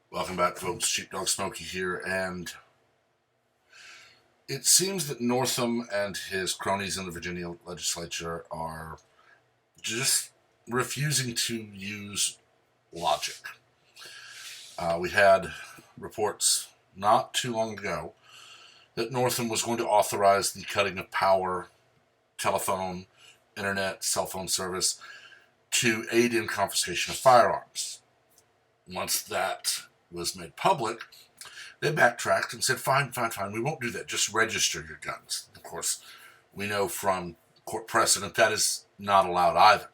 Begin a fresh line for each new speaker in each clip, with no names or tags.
Welcome back, folks. Sheepdog Smokey here, and it seems that Northam and his cronies in the Virginia legislature are just refusing to use logic. We had reports not too long ago that Northam was going to authorize the cutting of power, telephone, internet, cell phone service to aid in confiscation of firearms. Once that was made public, they backtracked and said, fine, we won't do that. Just register your guns. Of course, we know from court precedent that is not allowed either.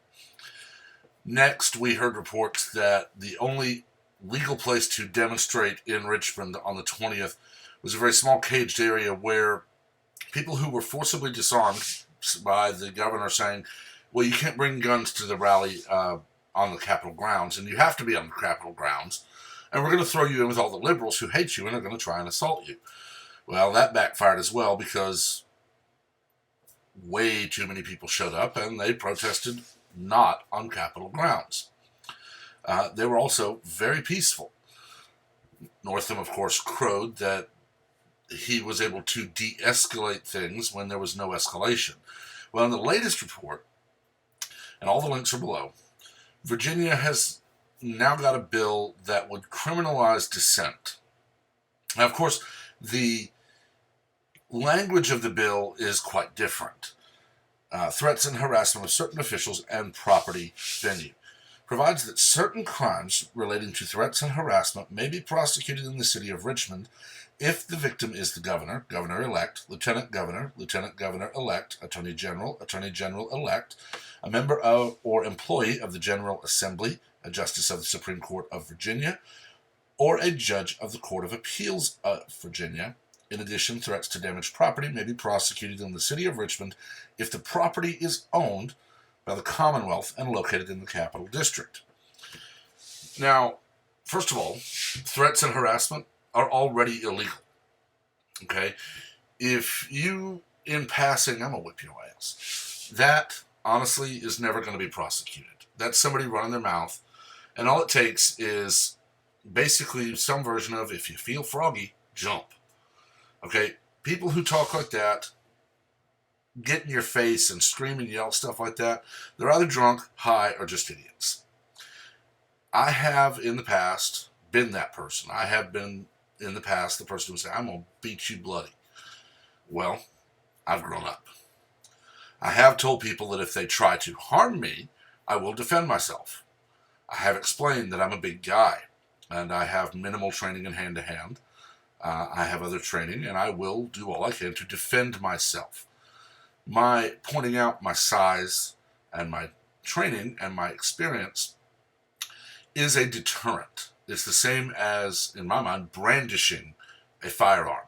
Next, we heard reports that the only legal place to demonstrate in Richmond on the 20th was a very small caged area where people who were forcibly disarmed by the governor saying, well, you can't bring guns to the rally on the Capitol grounds, and you have to be on the Capitol grounds, and we're going to throw you in with all the liberals who hate you and are going to try and assault you. Well, that backfired as well because way too many people showed up and they protested not on Capitol grounds. They were also very peaceful. Northam, of course, crowed that he was able to de-escalate things when there was no escalation. Well, in the latest report, and all the links are below, Virginia has now got a bill that would criminalize dissent. Now, of course, the language of the bill is quite different. Threats and harassment of certain officials and property venue provides that certain crimes relating to threats and harassment may be prosecuted in the city of Richmond if the victim is the governor, governor-elect, lieutenant governor-elect, attorney general-elect, a member of or employee of the General Assembly, a justice of the Supreme Court of Virginia, or a judge of the Court of Appeals of Virginia. In addition, threats to damage property may be prosecuted in the city of Richmond if the property is owned by the Commonwealth and located in the Capital District. Now, first of all, threats and harassment are already illegal. Okay? If you, in passing, I'm going to whip your ass, that honestly is never going to be prosecuted. That's somebody running their mouth, and all it takes is basically some version of, if you feel froggy, jump. Okay? People who talk like that, get in your face and scream and yell stuff like that, they're either drunk, high, or just idiots. I have in the past been that person. I have been in the past the person who would say, I'm going to beat you bloody. Well, I've grown up. I have told people that if they try to harm me, I will defend myself. I have explained that I'm a big guy and I have minimal training in hand-to-hand. I have other training and I will do all I can to defend myself. My pointing out my size and my training and my experience is a deterrent. It's the same as, in my mind, brandishing a firearm.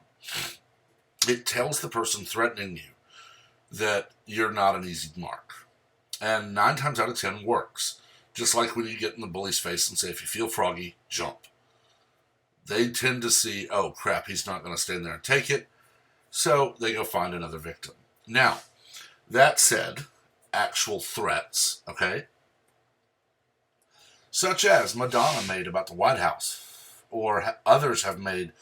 It tells the person threatening you that you're not an easy mark. And 9 times out of 10 works. Just like when you get in the bully's face and say, if you feel froggy, jump. They tend to see, oh crap, he's not going to stand there and take it. So they go find another victim. Now, that said, actual threats, okay, such as Madonna made about the White House, or others have made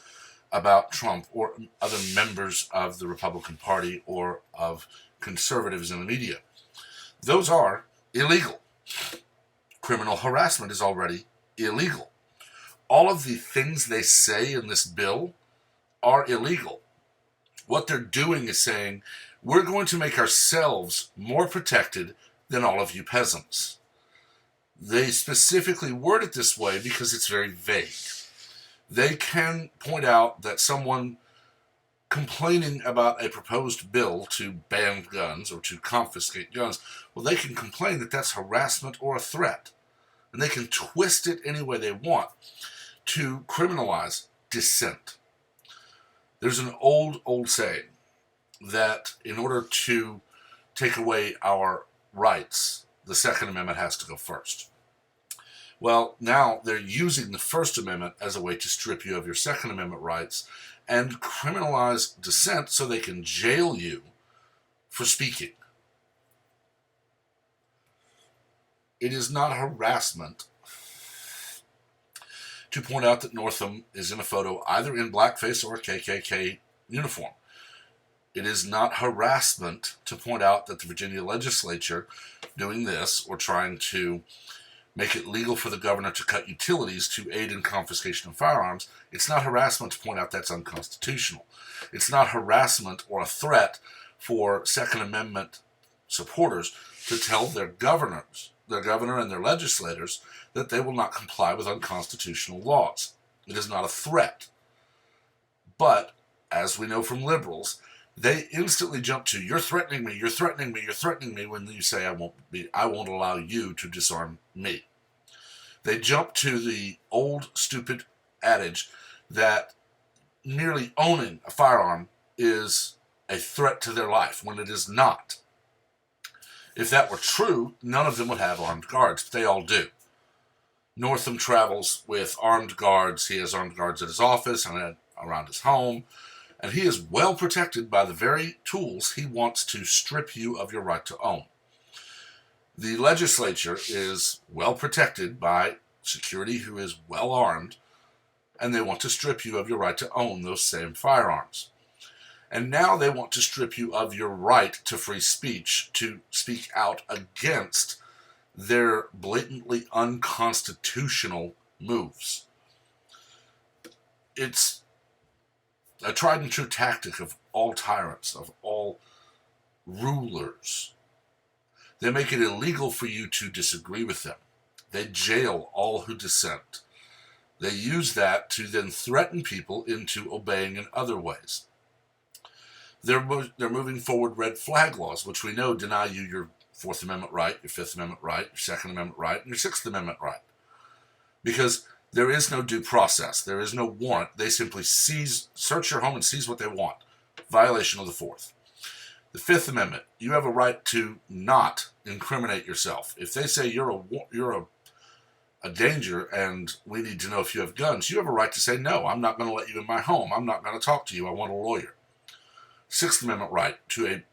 about Trump, or other members of the Republican Party, or of conservatives in the media, those are illegal. Criminal harassment is already illegal. All of the things they say in this bill are illegal. What they're doing is saying, we're going to make ourselves more protected than all of you peasants. They specifically word it this way because it's very vague. They can point out that someone complaining about a proposed bill to ban guns or to confiscate guns, well, they can complain that that's harassment or a threat. And they can twist it any way they want to criminalize dissent. There's an old saying that in order to take away our rights, the Second Amendment has to go first. Well, now they're using the First Amendment as a way to strip you of your Second Amendment rights and criminalize dissent so they can jail you for speaking. It is not harassment to point out that Northam is in a photo either in blackface or a KKK uniform. It is not harassment to point out that the Virginia legislature doing this or trying to make it legal for the governor to cut utilities to aid in confiscation of firearms. It's not harassment to point out that's unconstitutional. It's not harassment or a threat for Second Amendment supporters to tell their governor and their legislators that they will not comply with unconstitutional laws. It is not a threat. But, as we know from liberals, they instantly jump to, you're threatening me, you're threatening me, you're threatening me, when you say I won't allow you to disarm me. They jump to the old stupid adage that merely owning a firearm is a threat to their life, when it is not. If that were true, none of them would have armed guards, but they all do. Northam travels with armed guards. He has armed guards at his office and around his home. And he is well protected by the very tools he wants to strip you of your right to own. The legislature is well protected by security who is well armed, and they want to strip you of your right to own those same firearms. And now they want to strip you of your right to free speech, to speak out against their blatantly unconstitutional moves. It's a tried and true tactic of all tyrants, of all rulers. They make it illegal for you to disagree with them. They jail all who dissent. They use that to then threaten people into obeying in other ways. They're moving forward red flag laws, which we know deny you your Fourth Amendment right, your Fifth Amendment right, your Second Amendment right, and your Sixth Amendment right. Because there is no due process. There is no warrant. They simply search your home and seize what they want. Violation of the Fourth. The Fifth Amendment, you have a right to not incriminate yourself. If they say you're a danger and we need to know if you have guns, you have a right to say, no, I'm not going to let you in my home. I'm not going to talk to you. I want a lawyer. Sixth Amendment right to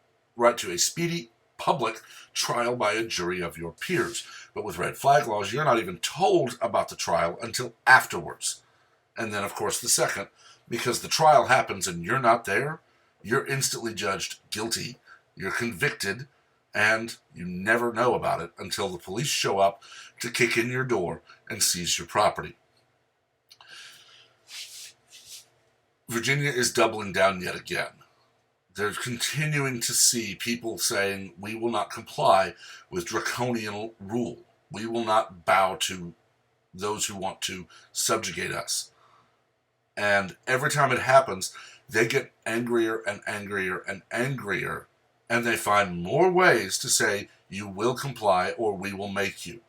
a speedy public trial by a jury of your peers. But with red flag laws, you're not even told about the trial until afterwards. And then, of course, the second, because the trial happens and you're not there, you're instantly judged guilty, you're convicted, and you never know about it until the police show up to kick in your door and seize your property. Virginia is doubling down yet again. They're continuing to see people saying, we will not comply with draconian rule. We will not bow to those who want to subjugate us. And every time it happens, they get angrier and angrier and angrier, and they find more ways to say, you will comply or we will make you.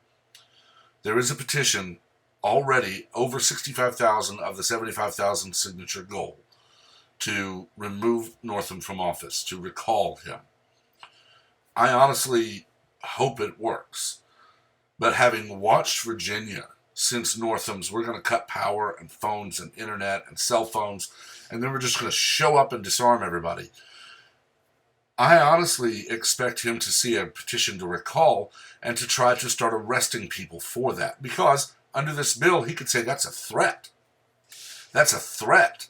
There is a petition already over 65,000 of the 75,000 signature goal to remove Northam from office, to recall him. I honestly hope it works. But having watched Virginia since Northam's, we're going to cut power and phones and internet and cell phones, and then we're just going to show up and disarm everybody. I honestly expect him to see a petition to recall and to try to start arresting people for that. Because under this bill, he could say that's a threat. That's a threat.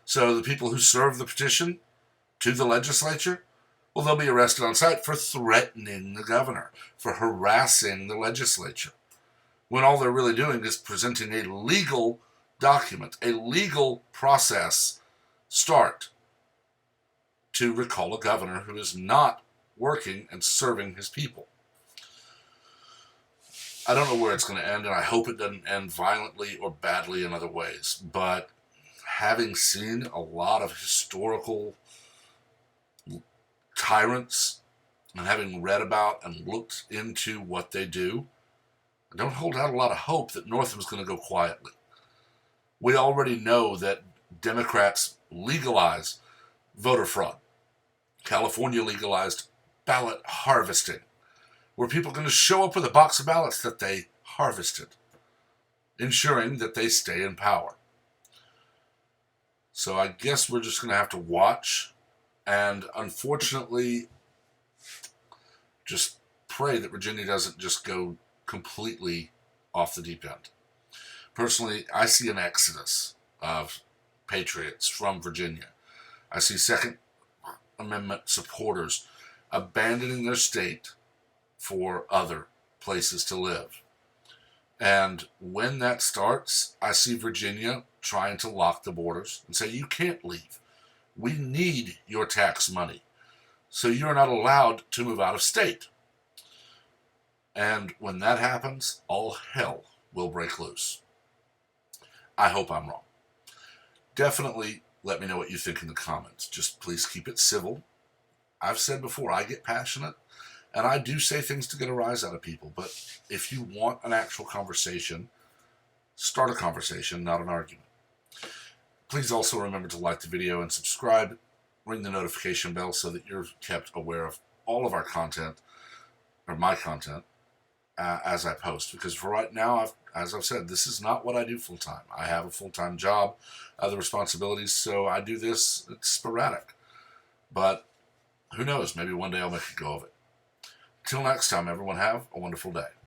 So the people who serve the petition to the legislature, well, they'll be arrested on site for threatening the governor, for harassing the legislature, when all they're really doing is presenting a legal document, a legal process start to recall a governor who is not working and serving his people. I don't know where it's going to end, and I hope it doesn't end violently or badly in other ways, but having seen a lot of historical tyrants and having read about and looked into what they do, I don't hold out a lot of hope that Northam's going to go quietly. We already know that Democrats legalize voter fraud. California legalized ballot harvesting, where people are going to show up with a box of ballots that they harvested, ensuring that they stay in power. So I guess we're just going to have to watch and unfortunately just pray that Virginia doesn't just go completely off the deep end. Personally, I see an exodus of patriots from Virginia. I see Second Amendment supporters abandoning their state for other places to live. And when that starts, I see Virginia trying to lock the borders and say, you can't leave. We need your tax money. So you're not allowed to move out of state. And when that happens, all hell will break loose. I hope I'm wrong. Definitely let me know what you think in the comments. Just please keep it civil. I've said before, I get passionate, and I do say things to get a rise out of people. But if you want an actual conversation, start a conversation, not an argument. Please also remember to like the video and subscribe. Ring the notification bell so that you're kept aware of all of our content, or my content, as I post. Because for right now, as I've said, this is not what I do full-time. I have a full-time job, other responsibilities, so I do this. It's sporadic. But who knows? Maybe one day I'll make a go of it. Till next time, everyone, have a wonderful day.